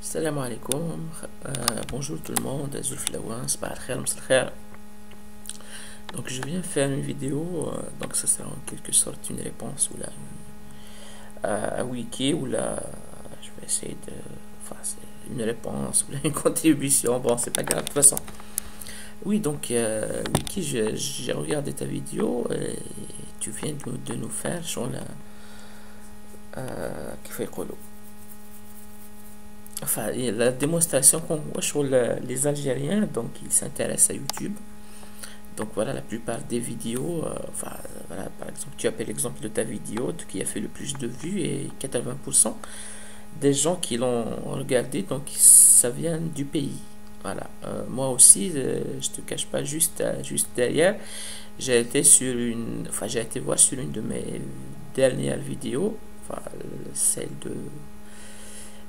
Salam alaikum, bonjour tout le monde, Zulf Lawan, sabah al-khair, msal khair. Donc je viens faire une vidéo, donc ça sera en quelque sorte une réponse ou là à wiki ou là je vais essayer de, enfin c'est une réponse ou là une contribution, bon c'est pas grave de toute façon. Oui donc wiki j'ai regardé ta vidéo et tu viens de nous faire sur la كيف يقولوا enfin la démonstration qu'on voit sur les Algériens, donc ils s'intéressent à YouTube. Donc voilà, la plupart des vidéos, enfin voilà, par exemple, tu as pris l'exemple de ta vidéo qui a fait le plus de vues et 80% des gens qui l'ont regardé, donc ça vient du pays. Voilà, moi aussi, je te cache pas, juste derrière, j'ai été sur une, enfin j'ai été voir sur une de mes dernières vidéos, enfin celle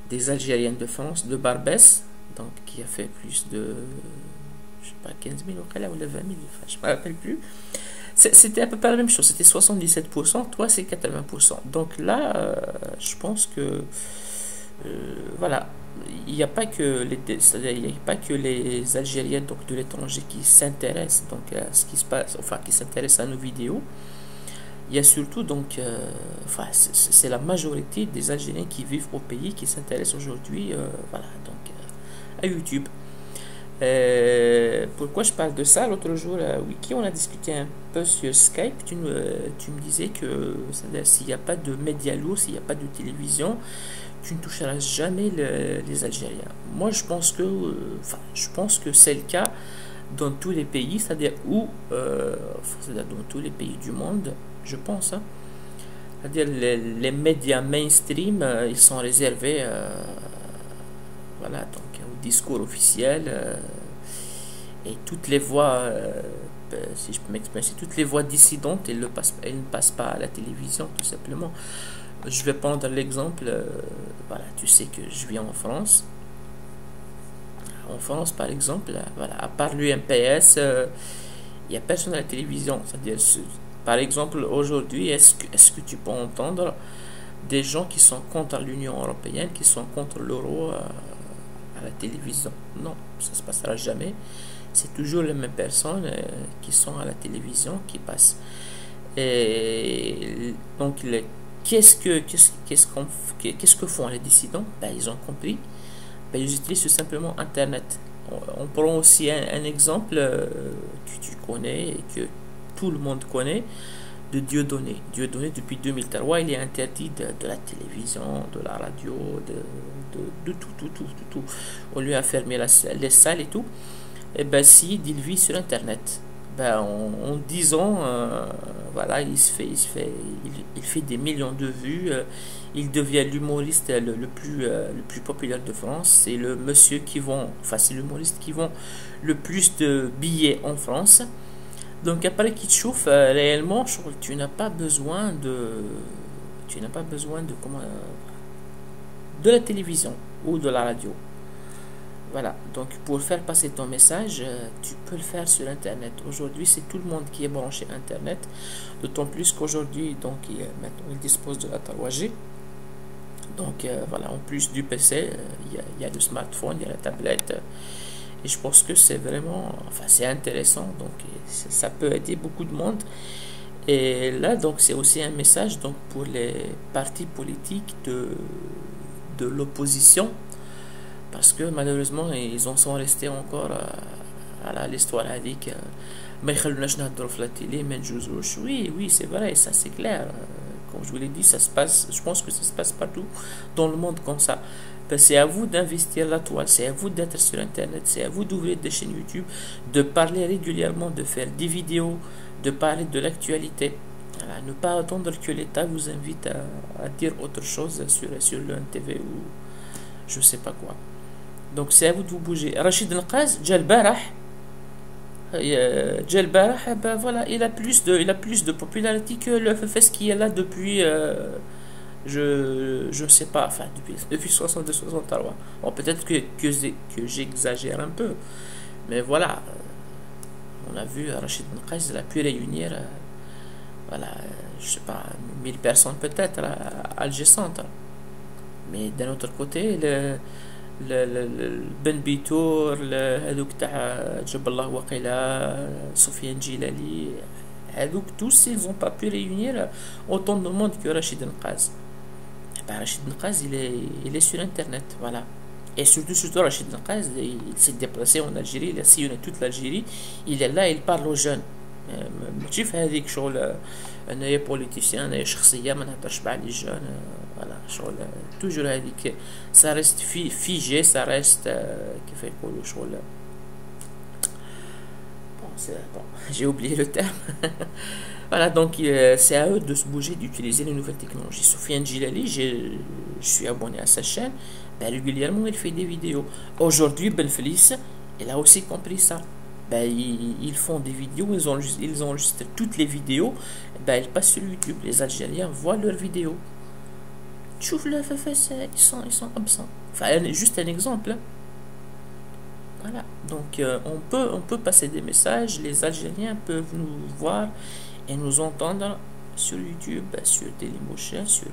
des Algériennes de France, de Barbès, donc qui a fait plus de, je sais pas, 15 000 ou 20 000, enfin, je me rappelle plus. C'était à peu près la même chose, c'était 77%, toi c'est 80%. Donc là, je pense que, voilà, il n'y a pas que il n'y a pas que les Algériens donc de l'étranger qui s'intéressent donc à ce qui se passe, enfin qui s'intéressent à nos vidéos. Il y a surtout donc, enfin, c'est la majorité des Algériens qui vivent au pays qui s'intéressent aujourd'hui, voilà, donc à YouTube. Pourquoi je parle de ça? L'autre jour à Wiki, on a discuté un peu sur Skype. Tu me disais que s'il n'y a pas de médias lourds, s'il n'y a pas de télévision, tu ne toucheras jamais les Algériens. Moi, je pense que, enfin, je pense que c'est le cas dans tous les pays, c'est-à-dire où, c'est-à-dire dans tous les pays du monde, je pense. Hein. C'est-à-dire les médias mainstream, ils sont réservés, voilà, donc au discours officiel et toutes les voix, si je peux m'exprimer, toutes les voix dissidentes, elles ne passent pas à la télévision, tout simplement. Je vais prendre l'exemple, voilà, tu sais que je vis en France. En France, par exemple, voilà, à part l'UMPS, il n'y a personne à la télévision. C'est-à-dire, par exemple, aujourd'hui, est-ce que tu peux entendre des gens qui sont contre l'Union européenne, qui sont contre l'euro à la télévision? Non, ça ne se passera jamais. C'est toujours les mêmes personnes qui sont à la télévision, qui passent. Et donc, qu'est-ce que font les dissidents? Ben, ils ont compris. Ben, ils utilisent tout simplement Internet. On prend aussi un exemple que tu connais et que tout le monde connaît, de Dieudonné. Dieudonné, depuis 2003, il est interdit de la télévision, de la radio, de tout. On lui a fermé les salles et tout. Et ben si, il vit sur Internet. Ben, en 10 ans, voilà, il fait des millions de vues. Il devient l'humoriste le plus populaire de France. C'est le monsieur qui vend, enfin c'est l'humoriste qui vend le plus de billets en France. Donc après qu'il te chauffe, réellement, tu n'as pas besoin de comment, de la télévision ou de la radio. Voilà, donc pour faire passer ton message, tu peux le faire sur Internet. Aujourd'hui, c'est tout le monde qui est branché Internet, d'autant plus qu'aujourd'hui, donc maintenant, il dispose de la 3G. Donc voilà, en plus du PC, il y a le smartphone, il y a la tablette. Et je pense que c'est vraiment, enfin c'est intéressant, donc ça peut aider beaucoup de monde. Et là, donc c'est aussi un message donc pour les partis politiques de l'opposition. Parce que malheureusement, ils en sont restés encore à l'histoire avec oui, c'est vrai, ça c'est clair. Comme je vous l'ai dit, ça se passe, je pense que ça se passe partout dans le monde comme ça. C'est à vous d'investir la toile, c'est à vous d'être sur Internet, c'est à vous d'ouvrir des chaînes YouTube, de parler régulièrement, de faire des vidéos, de parler de l'actualité. Voilà, ne pas attendre que l'État vous invite à dire autre chose sur le NTV ou je sais pas quoi. Donc c'est à vous de vous bouger. Rachid Nqaz, ben voilà, il a plus de popularité que le FFS qui est là depuis, je sais pas, enfin depuis 62-63. Bon, peut-être que j'exagère un peu, mais voilà, on a vu Rachid Nqaz, il a pu réunir, voilà, je sais pas, 1000 personnes peut-être à Alger Centre. Mais d'un autre côté, بن بيتور هذوك تاع جاب الله وقيلا سفيان جيلالي هذوك tous ils ont pas pu réunir autant de monde que Rachid Nqaz. Ben, Rachid Nqaz il est sur internet, voilà. Et surtout Rachid Nqaz il s'est déplacé en Algérie, il a sillonné toute l'Algérie, il est là, il parle aux jeunes. ماشي في هذيك شغل انايا بوليتيسيان انايا شخصيه ما نهضرش مع لي جون فوالا شغل توجور هذيك سا ريست فيجي سا ريست كيف يقولوا شغل bon j'ai oublié le terme. Voilà, donc c'est à eux de se bouger, d'utiliser les nouvelles technologies. Sofiane Djilali, je suis abonné à sa chaîne, ben, régulièrement il fait des vidéos. Aujourd'hui Ben Felice il a aussi compris ça. Ben, ils font des vidéos, ils enregistrent toutes les vidéos, ben, elles passent sur YouTube. Les Algériens voient leurs vidéos. Tu ouvres le FFS, ils sont absents. Enfin, juste un exemple. Voilà, donc on peut passer des messages, les Algériens peuvent nous voir et nous entendre sur YouTube, sur Dailymotion, sur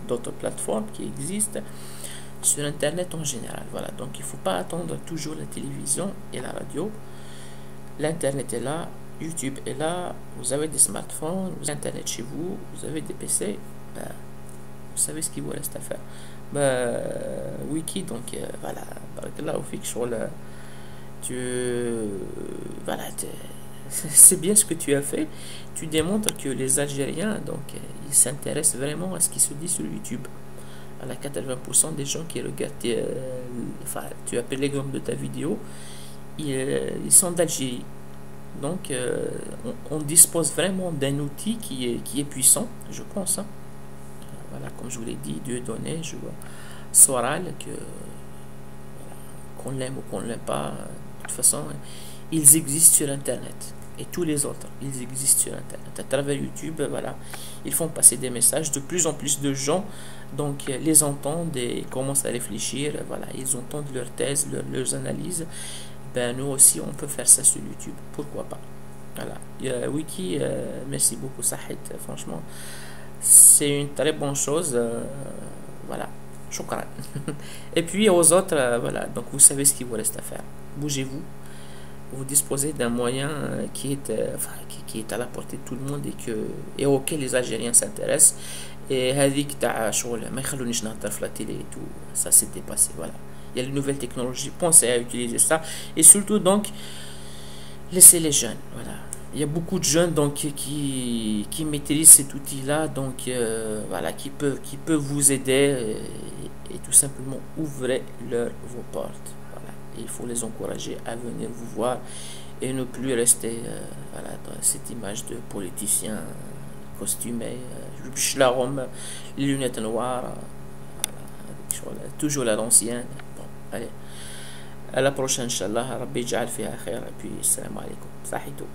d'autres plateformes qui existent. Sur internet en général, voilà, donc il ne faut pas attendre toujours la télévision et la radio. L'internet est là, YouTube est là, vous avez des smartphones, vous avez internet chez vous, vous avez des PC, ben, vous savez ce qu'il vous reste à faire. Ben, Wiki, donc voilà, barakallahu fik, voilà, c'est bien ce que tu as fait, tu démontres que les Algériens, donc ils s'intéressent vraiment à ce qui se dit sur YouTube. À la 80% des gens qui regardent, enfin, tu appelles l'exemple de ta vidéo, ils sont d'Algérie. Donc, on dispose vraiment d'un outil qui est puissant, je pense. Hein. Voilà, comme je vous l'ai dit, Dieu donné, je vois, Soral, que voilà, qu'on l'aime ou qu'on ne l'aime pas, de toute façon, ils existent sur Internet. Et tous les autres, ils existent sur Internet. À travers YouTube, voilà, ils font passer des messages. De plus en plus de gens donc les entendent et commencent à réfléchir. Voilà, ils entendent leurs thèses, leurs analyses. Ben, nous aussi, on peut faire ça sur YouTube. Pourquoi pas? Voilà. Wiki, merci beaucoup, Sahid. Franchement, c'est une très bonne chose. Voilà. Shukran. Et puis aux autres, voilà. Donc vous savez ce qu'il vous reste à faire. Bougez-vous. Vous disposez d'un moyen qui est à la portée de tout le monde et auquel les Algériens s'intéressent. Et هذيك تاع شغل ما يخلونيش نهضر في la télé et tout, ça s'est dépassé. Voilà, il y a les nouvelles technologies, pensez à utiliser ça et surtout donc laissez les jeunes. Voilà, il y a beaucoup de jeunes donc qui maîtrisent cet outil là, donc voilà, qui peut vous aider et tout simplement ouvrez vos portes. Voilà, et il faut les encourager à venir vous voir et ne plus rester voilà, dans cette image de politicien costumé, les lunettes noires, voilà, toujours à l'ancienne. Bon, allez, à la prochaine, Inch'Allah, Rabbi Ja'al fiha khair, et puis, salam alaikum, Sahito.